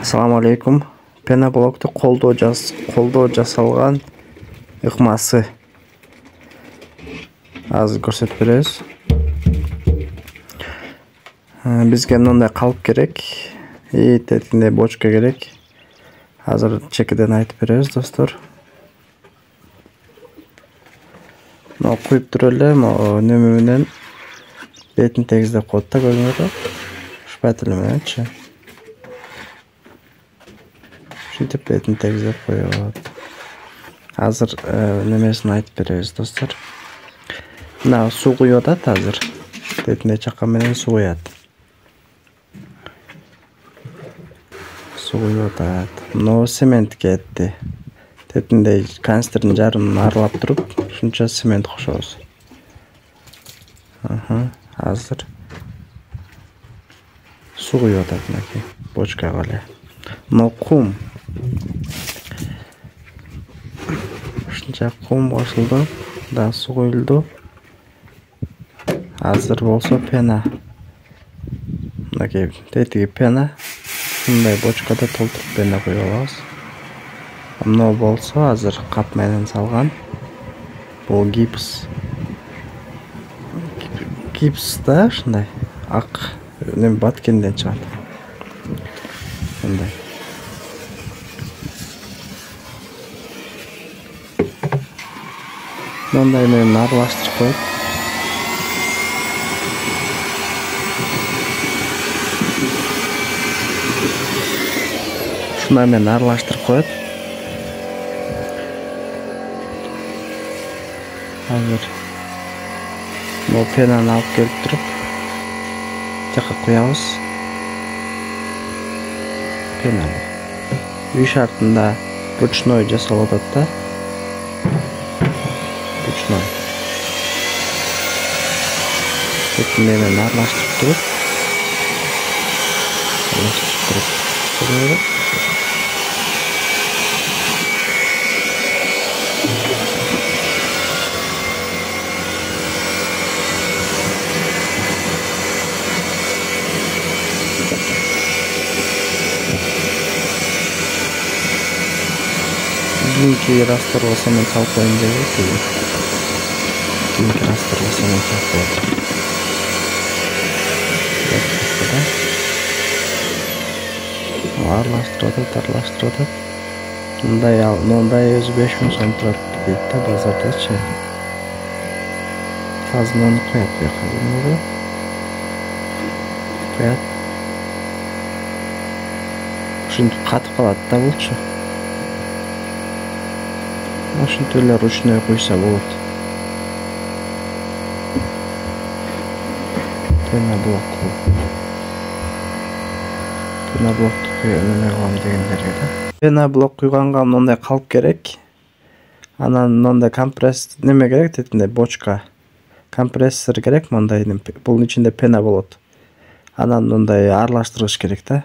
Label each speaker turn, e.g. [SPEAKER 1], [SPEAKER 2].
[SPEAKER 1] Assalamu alaikum. Penobloktu колдоо жасалган ыкмасы. Азыр көрсөтүп беребиз. Бизге мындай калып керек. Тетинде бочка керек. Азыр чекеден айтып беребиз, достор. Мына куюп туруп эле, неме менен бетин тегиздеп коет да, көрүнөт. Шпатель мененчи. Ушинтип бетин тегиздеп коет. Азыр немесин айтып беребиз, достор. Мына суу куюп атат азыр. Бетинде чакан менен суу куят. Суу куюп атат. Мына цемент кетти. Тетинде канистрдин жарымын аралап туруп, ушунча цемент кошобуз. Азыр суу куюп атат мынакей бочкага эле. Мына кум. Ушунча кум кошулду, да суу куюлду. Азыр болсо пена. Мынакей тетиги пена. Мындай бочкада толтуруп пена куюп алабыз. Мына болсо азыр кап менен салган. Бул гипс. Гипс да ушундай ак неме баткенден чыгат. Мындай. Мындай менен аралаштырып коет. Ушундай менен аралаштырып коет. Азыр бул пенаны алып келип туруп жака куябыз. Пена. Үй шартында ручной жасалып атат да. Ручной. Бетин менен аралаштырып туруп. Кийинки растворго цемент салып коеюн деп элек. Кийинки растворго цемент салып коет. Аралаштырып атат. Мындай өзү 5000 сом турат дейт да базардачы. Азыр муну коет буяка, көрүнөбү? Коет. Ушинтип катып калат да булчу. Ушинтип эле ручной куйса болот. Пеноблокту неме кылам дегендерге да. Пеноблок куйганга мындай калып керек. Анан мындай компресс неме керек, тетинде бочка. Компрессор керек мындай. Бунун ичинде пена болот. Анан мындай аралаштырыш керек да.